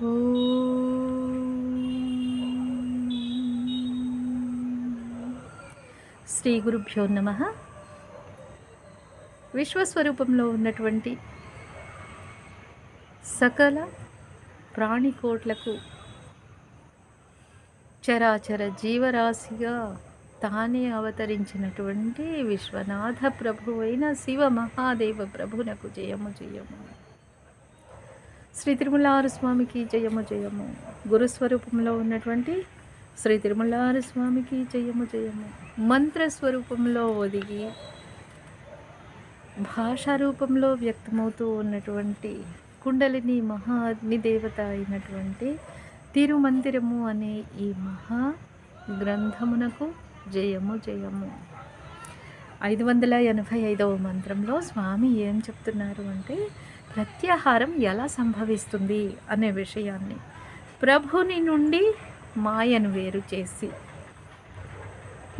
శ్రీ గురుభ్యో నమః. విశ్వస్వరూపంలో ఉన్నటువంటి సకల ప్రాణికోట్లకు చరాచర జీవరాశిగా తానే అవతరించినటువంటి విశ్వనాథ ప్రభువైన శివ మహాదేవ ప్రభునకు జయము జయము. శ్రీ తిరుమలారు స్వామికి జయము జయము. గురుస్వరూపంలో ఉన్నటువంటి శ్రీ తిరుమలారు స్వామికి జయము జయము. మంత్రస్వరూపంలో ఒదిగి భాషా రూపంలో వ్యక్తమవుతూ ఉన్నటువంటి కుండలిని మహా అగ్నిదేవత అయినటువంటి తిరుమందిరము అనే ఈ మహా గ్రంథమునకు జయము జయము. 585వ మంత్రంలో స్వామి ఏం చెప్తున్నారు అంటే, ప్రత్యాహారం ఎలా సంభవిస్తుంది అనే విషయాన్ని ప్రభుని నుండి మాయను వేరు చేసి,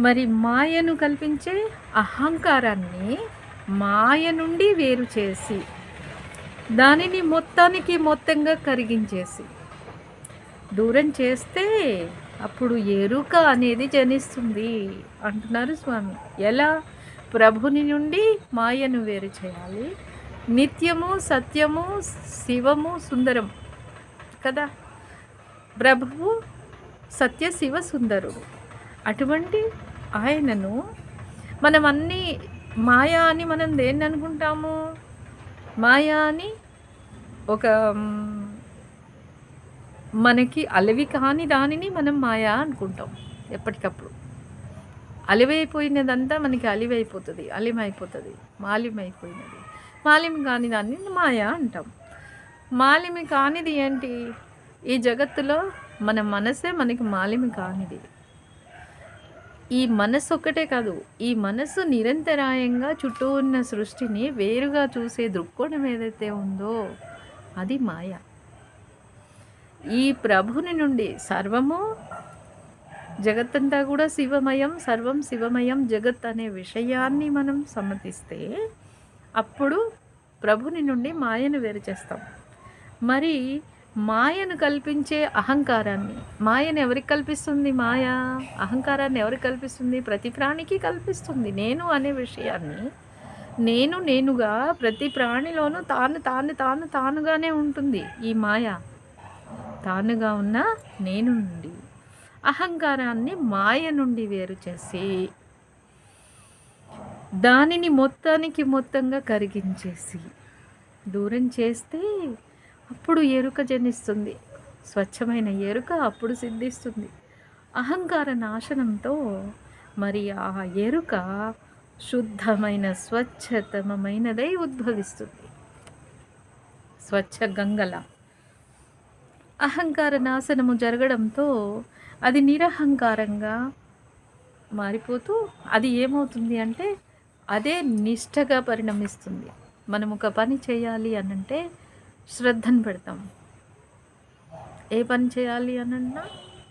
మరి మాయను కల్పించే అహంకారాన్ని మాయ నుండి వేరు చేసి, దానిని మొత్తంగా కరిగించేసి దూరం చేస్తే అప్పుడు ఎరుక అనేది జనిస్తుంది అంటున్నారు స్వామి. ఎలా? ప్రభుని నుండి మాయను వేరు చేయాలి. నిత్యము, సత్యము, శివము, సుందరం కదా. ప్రభువు సత్య శివ సుందరుడు. అటువంటి ఆయనను మనం అన్నీ మాయా అని మనం దేన్ని అనుకుంటాము? మాయా అని ఒక మనకి అలవి కాని దానిని మనం మాయా అనుకుంటాం. ఎప్పటికప్పుడు అలివైపోయినదంతా మనకి అలివైపోతుంది, అలిమైపోతుంది, మాలిమైపోయినది. మాలిమి కాని దాన్ని మాయా అంటాం. మాలిమి కానిది ఏంటి? ఈ జగత్తులో మన మనసే మనకి మాలిమి కానిది. ఈ మనసు ఒక్కటే కాదు, ఈ మనసు నిరంతరాయంగా చుట్టూ ఉన్న సృష్టిని వేరుగా చూసే దృక్కోణం ఏదైతే ఉందో అది మాయ. ఈ ప్రభుని నుండి సర్వము, జగత్తంతా కూడా శివమయం, సర్వం శివమయం జగత్ అనే విషయాన్ని మనం సమ్మతిస్తే అప్పుడు ప్రభుని నుండి మాయను వేరు చేస్తాం. మరి మాయను కల్పించే అహంకారాన్ని, మాయను ఎవరికి కల్పిస్తుంది? మాయ అహంకారాన్ని ఎవరికి కల్పిస్తుంది? ప్రతి ప్రాణికి కల్పిస్తుంది. నేను అనే విషయాన్ని, నేనుగా ప్రతి ప్రాణిలోనూ తానుగానే ఉంటుంది. ఈ మాయ తానుగా ఉన్న నేను నుండి అహంకారాన్ని మాయ నుండి వేరు చేసి, దానిని మొత్తంగా కరిగించేసి దూరం చేస్తే అప్పుడు ఎరుక జనిస్తుంది. స్వచ్ఛమైన ఎరుక అప్పుడు సిద్ధిస్తుంది. అహంకార నాశనంతో మరి ఆ ఎరుక శుద్ధమైన స్వచ్ఛతమైనదై ఉద్భవిస్తుంది. స్వచ్ఛ గంగల అహంకార నాశనము జరగడంతో అది నిరహంకారంగా మారిపోతూ అది ఏమవుతుంది అంటే అదే నిష్టగా పరిణమిస్తుంది. మనం ఒక పని చేయాలి అనంటే శ్రద్ధను పెడతాం. ఏ పని చేయాలి అనన్నా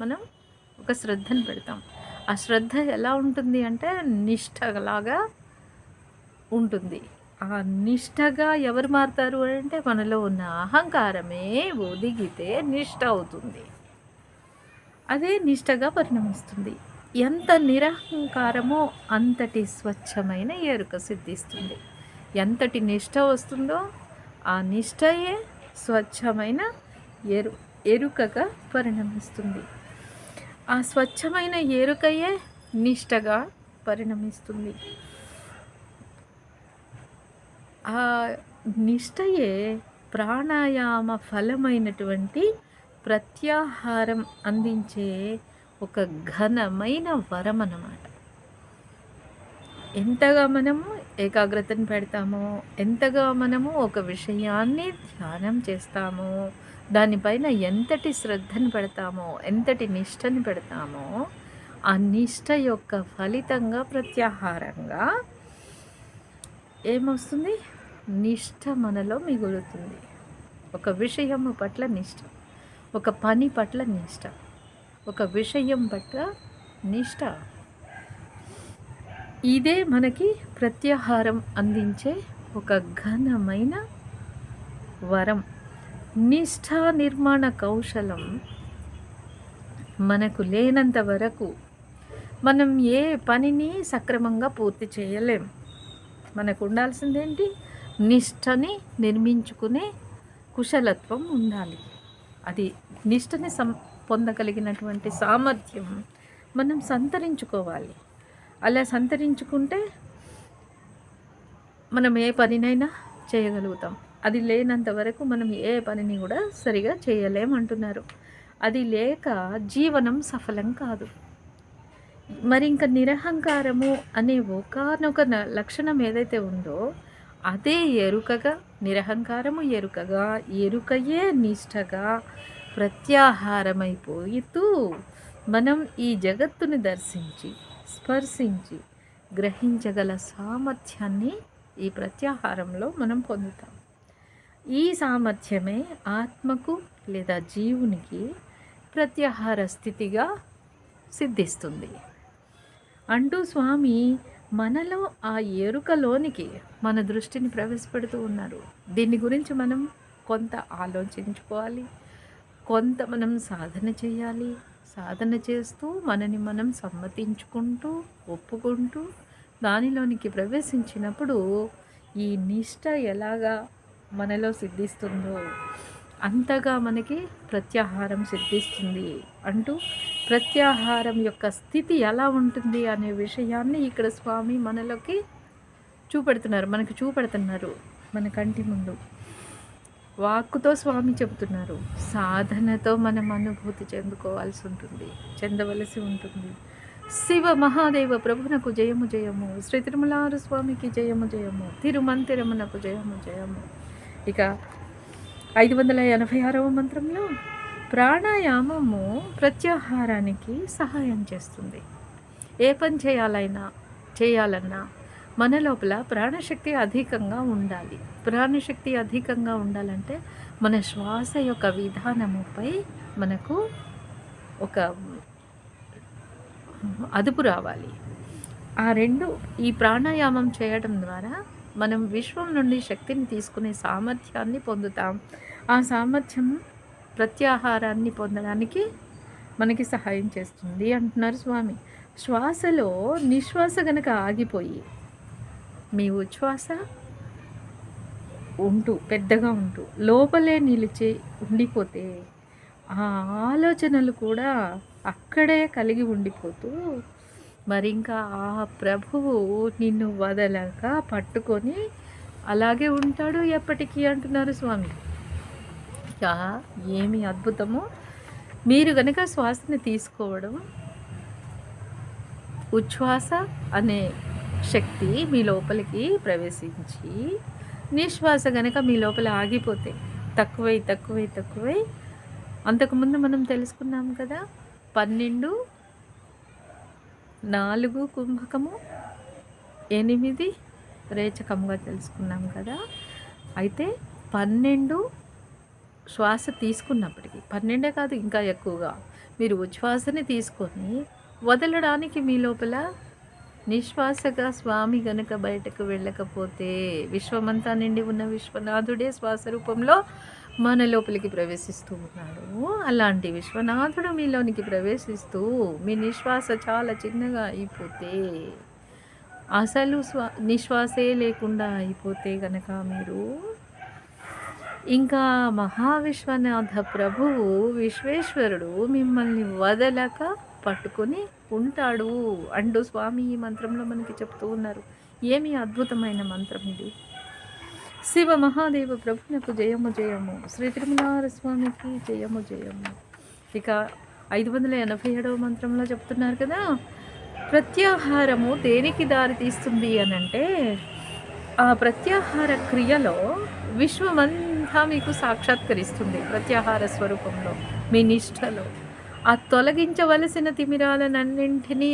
మనం ఒక శ్రద్ధను పెడతాం. ఆ శ్రద్ధ ఎలా ఉంటుంది అంటే నిష్టలాగా ఉంటుంది. ఆ నిష్టగా ఎవరు మారుతారు అంటే మనలో ఉన్న అహంకారమే ఒదిగితే నిష్ట అవుతుంది. అదే నిష్టగా పరిణమిస్తుంది. ఎంత నిరహంకారమో అంతటి స్వచ్ఛమైన ఎరుక సిద్ధిస్తుంది. ఎంతటి నిష్ట వస్తుందో ఆ నిష్టయే స్వచ్ఛమైన ఎరుకగా పరిణమిస్తుంది. ఆ స్వచ్ఛమైన ఎరుకయే నిష్టగా పరిణమిస్తుంది. ఆ నిష్టయే ప్రాణాయామ ఫలమైనటువంటి ప్రత్యాహారం అందించే ఒక ఘనమైన వరం అన్నమాట. ఎంతగా మనము ఏకాగ్రతను పెడతామో, ఎంతగా మనము ఒక విషయాన్ని ధ్యానం చేస్తామో, దానిపైన ఎంతటి శ్రద్ధను పెడతామో, ఎంతటి నిష్టని పెడతామో, ఆ నిష్ట యొక్క ఫలితంగా ప్రత్యాహారంగా ఏమొస్తుంది? నిష్ట మనలో మిగులుతుంది. ఒక విషయము పట్ల నిష్ట, ఒక పని పట్ల నిష్ట, ఒక విషయం పట్ల నిష్ట. ఇదే మనకి ప్రత్యాహారం అందించే ఒక ఘనమైన వరం. నిష్ఠా నిర్మాణ కౌశలం మనకు లేనంత వరకు మనం ఏ పనిని సక్రమంగా పూర్తి చేయలేం. మనకు ఉండాల్సిందేంటి? నిష్ఠని నిర్మించుకునే కుశలత్వం ఉండాలి. అది నిష్ఠని పొందగలిగినటువంటి సామర్థ్యం మనం సంతరించుకోవాలి. అలా సంతరించుకుంటే మనం ఏ పనినైనా చేయగలుగుతాం. అది లేనంత వరకు మనం ఏ పనిని కూడా సరిగా చేయలేమంటున్నారు. అది లేక జీవనం సఫలం కాదు. మరి ఇంకా నిరహంకారము అనే ఒకానొక లక్షణం ఏదైతే ఉందో అదే ఎరుకగా, నిరహంకారము ఎరుకగా, ఎరుకయే నిష్టగా ప్రత్యాహారమైపోతూ మనం ఈ జగత్తుని దర్శించి, స్పర్శించి, గ్రహించగల సామర్థ్యాన్ని ఈ ప్రత్యాహారంలో మనం పొందుతాం. ఈ సామర్థ్యమే ఆత్మకు లేదా జీవునికి ప్రత్యాహార స్థితిగా సిద్ధిస్తుంది అంటూ స్వామి మనలో ఆ ఎరుకలోనికి మన దృష్టిని ప్రవేశపెడుతూ ఉన్నారు. దీని గురించి మనం కొంత ఆలోచించుకోవాలి, కొంత మనం సాధన చేయాలి. సాధన చేస్తూ మనని మనం సమ్మతించుకుంటూ, ఒప్పుకుంటూ దానిలోనికి ప్రవేశించినప్పుడు ఈ నిష్ట ఎలాగా మనలో సిద్ధిస్తుందో అంతగా మనకి ప్రత్యాహారం సిద్ధిస్తుంది అంటూ ప్రత్యాహారం యొక్క స్థితి ఎలా ఉంటుంది అనే విషయాన్ని ఇక్కడ స్వామి మనలోకి మనకి చూపెడుతున్నారు మన కంటి ముందు. వాక్కుతో స్వామి చెబుతున్నారు. సాధనతో మనం అనుభూతి చెందవలసి ఉంటుంది. శివ మహాదేవ ప్రభునకు జయము జయము, శ్రీ తిరుమలారు స్వామికి జయము జయము, తిరుమంతిరమునకు జయము జయము. ఇక 586వ మంత్రంలో ప్రాణాయామము ప్రత్యాహారానికి సహాయం చేస్తుంది. ఏ పని చేయాలన్నా మన లోపల ప్రాణశక్తి అధికంగా ఉండాలి. ప్రాణశక్తి అధికంగా ఉండాలంటే మన శ్వాస యొక్క విధానముపై మనకు ఒక అదుపు రావాలి. ఈ ప్రాణాయామం చేయడం ద్వారా మనం విశ్వం నుండి శక్తిని తీసుకునే సామర్థ్యాన్ని పొందుతాం. ఆ సామర్థ్యం ప్రత్యాహారాన్ని పొందడానికి మనకి సహాయం చేస్తుంది అంటున్నారు స్వామి. శ్వాసలో నిశ్వాస గనక ఆగిపోయి మీ ఉచ్ఛ్వాస పెద్దగా ఉంటూ లోపలే నిలిచి ఉండిపోతే ఆ ఆలోచనలు కూడా అక్కడే కలిగి ఉండిపోతూ మరి ఇంకా ఆ ప్రభువు నిన్ను వదలక పట్టుకొని అలాగే ఉంటాడు ఎప్పటికీ అంటున్నారు స్వామి. ఏమి అద్భుతమో! మీరు గనక శ్వాసని తీసుకోవడం, ఉచ్ఛ్వాస అనే శక్తి మీ లోపలికి ప్రవేశించి నిశ్వాస గనక మీ లోపల ఆగిపోతే తక్కువై అంతకుముందు మనం తెలుసుకున్నాం కదా, 12, 4 కుంభకము, 8 రేచకంగా తెలుసుకున్నాం కదా. అయితే 12 శ్వాస తీసుకున్నప్పటికీ 12 కాదు ఇంకా ఎక్కువగా మీరు ఉచ్ఛ్వాసని తీసుకొని వదలడానికి మీ లోపల నిశ్వాసగా స్వామి గనుక బయటకు వెళ్ళకపోతే విశ్వమంతా నిండి ఉన్న విశ్వనాథుడే శ్వాస రూపంలో మన లోపలికి ప్రవేశిస్తూ ఉన్నాడు. అలాంటి విశ్వనాథుడు మీలోనికి ప్రవేశిస్తూ మీ నిశ్వాస చాలా చిన్నగా అయిపోతే, అసలు నిశ్వాసే లేకుండా అయిపోతే గనక మీరు ఇంకా మహావిశ్వనాథ ప్రభువు విశ్వేశ్వరుడు మిమ్మల్ని వదలక పట్టుకొని ఉంటాడు అంటూ స్వామి ఈ మంత్రంలో మనకి చెప్తూ ఉన్నారు. ఏమి అద్భుతమైన మంత్రం ఇది! శివ మహాదేవ ప్రభునకు జయము జయము, శ్రీ తిరుమలార స్వామికి జయము జయము. ఇక 587వ మంత్రంలో చెప్తున్నారు కదా, ప్రత్యాహారము దేనికి దారి తీస్తుంది అనంటే ఆ ప్రత్యాహార క్రియలో విశ్వమంతా మీకు సాక్షాత్కరిస్తుంది. ప్రత్యాహార స్వరూపంలో మీ నిష్ఠలో ఆ తొలగించవలసిన తిమిరాలన్నింటినీ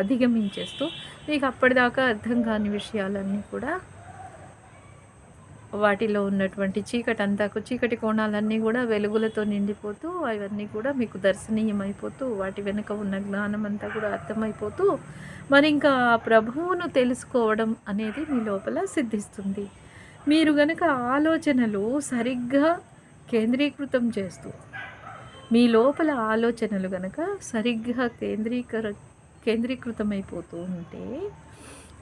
అధిగమించేస్తూ మీకు అప్పటిదాకా అర్థం కాని విషయాలన్నీ కూడా, వాటిలో ఉన్నటువంటి చీకటి కోణాలన్నీ కూడా వెలుగులతో నిండిపోతూ అవన్నీ కూడా మీకు దర్శనీయమైపోతూ వాటి వెనుక ఉన్న జ్ఞానం అంతా కూడా అర్థమైపోతూ మరి ఇంకా ఆ ప్రభువును తెలుసుకోవడం అనేది మీ లోపల సిద్ధిస్తుంది. మీరు గనక ఆలోచనలు సరిగ్గా కేంద్రీకృతం చేస్తూ మీ లోపల ఆలోచనలు గనక సరిగ్గా కేంద్రీకృతమైపోతూ ఉంటే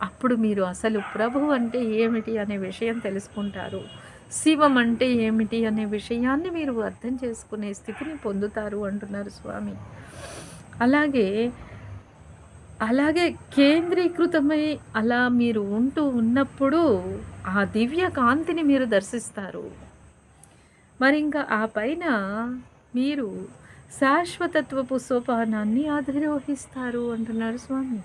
అప్పుడు మీరు అసలు ప్రభువు అంటే ఏమిటి అనే విషయం తెలుసుకుంటారు. శివం అంటే ఏమిటి అనే విషయాన్ని మీరు అర్థం చేసుకునే స్థితిని పొందుతారు అంటున్నారు స్వామి. అలాగే అలాగే కేంద్రీకృతమై అలా మీరు ఉంటూ ఉన్నప్పుడు ఆ దివ్య కాంతిని మీరు దర్శిస్తారు. మరి ఇంకా ఆ పైన మీరు శాశ్వతత్వపు సోపానాన్ని అధిరోహిస్తారు అంటున్నారు స్వామి.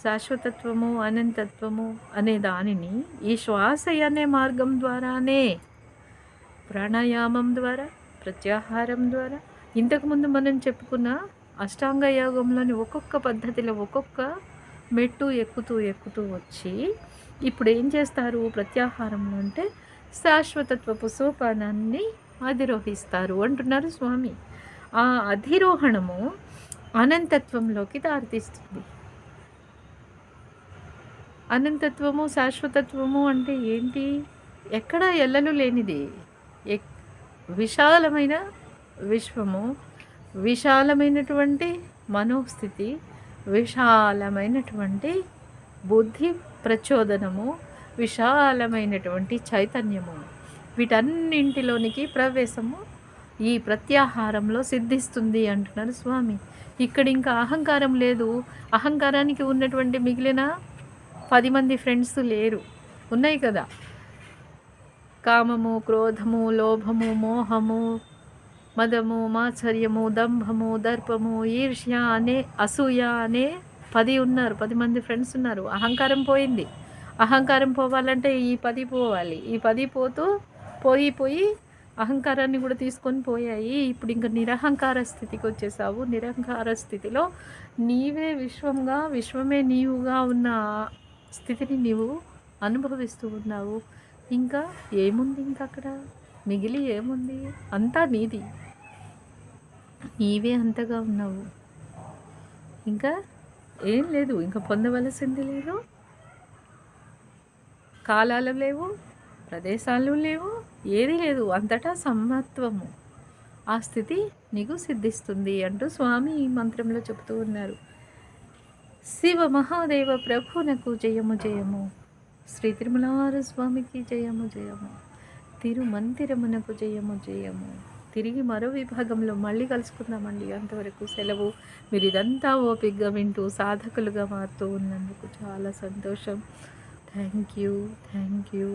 శాశ్వతత్వము, అనంతత్వము అనే దానిని ఈ శ్వాస అనే మార్గం ద్వారానే, ప్రాణాయామం ద్వారా, ప్రత్యాహారం ద్వారా, ఇంతకుముందు మనం చెప్పుకున్న అష్టాంగ యోగంలోని ఒక్కొక్క పద్ధతిలో ఒక్కొక్క మెట్టు ఎక్కుతూ వచ్చి ఇప్పుడు ఏం చేస్తారు ప్రత్యాహారంలో అంటే శాశ్వతత్వపు సోపానాన్ని అధిరోహిస్తారు అంటున్నారు స్వామి. ఆ అధిరోహణము అనంతత్వంలోకి దారితీస్తుంది. అనంతత్వము, శాశ్వతత్వము అంటే ఏంటి? ఎక్కడ ఎల్లలు లేనిది, విశాలమైన విశ్వము, విశాలమైనటువంటి మనోస్థితి, విశాలమైనటువంటి బుద్ధి ప్రచోదనము, విశాలమైనటువంటి చైతన్యము, వీటన్నింటిలోనికి ప్రవేశము ఈ ప్రత్యాహారంలో సిద్ధిస్తుంది అంటున్నారు స్వామి. ఇక్కడ ఇంకా అహంకారం లేదు. అహంకారానికి ఉన్నటువంటి మిగిలిన 10 మంది ఫ్రెండ్స్ లేరు. ఉన్నాయి కదా, కామము, క్రోధము, లోభము, మోహము, మదము, మాత్సర్యము, దంభము, దర్పము, ఈర్ష్య అనే, అసూయ అనే 10 ఉన్నారు. 10 మంది ఫ్రెండ్స్ ఉన్నారు. అహంకారం పోయింది. అహంకారం పోవాలంటే ఈ 10 పోవాలి. ఈ 10 పోయి అహంకారాన్ని కూడా తీసుకొని పోయాయి. ఇప్పుడు ఇంకా నిరహంకార స్థితికి వచ్చేసావు. నిరహంకార స్థితిలో నీవే విశ్వంగా, విశ్వమే నీవుగా ఉన్న స్థితిని నీవు అనుభవిస్తూ ఉన్నావు. ఇంకా ఏముంది? ఇంకా అక్కడ మిగిలి ఏముంది? అంతా నీది, నీవే అంతగా ఉన్నావు. ఇంకా ఏం లేదు. ఇంకా పొందవలసింది లేదు. కాలాలు లేవు, ప్రదేశాలు లేవు, ఏది లేదు. అంతటా సమత్వము. ఆ స్థితి నీకు సిద్ధిస్తుంది అంటూ స్వామి ఈ మంత్రంలో చెబుతూ ఉన్నారు. శివ మహాదేవ ప్రభునకు జయము జయము. శ్రీ తిరుమలార స్వామికి జయము జయము. తిరుమందిరమునకు జయము జయము. తిరిగి మరో విభాగంలో మళ్ళీ కలుసుకుందామండి. అంతవరకు సెలవు. మీరు ఇదంతా ఓపికగా వింటూ సాధకులుగా మారుతూ ఉన్నందుకు చాలా సంతోషం. Thank you.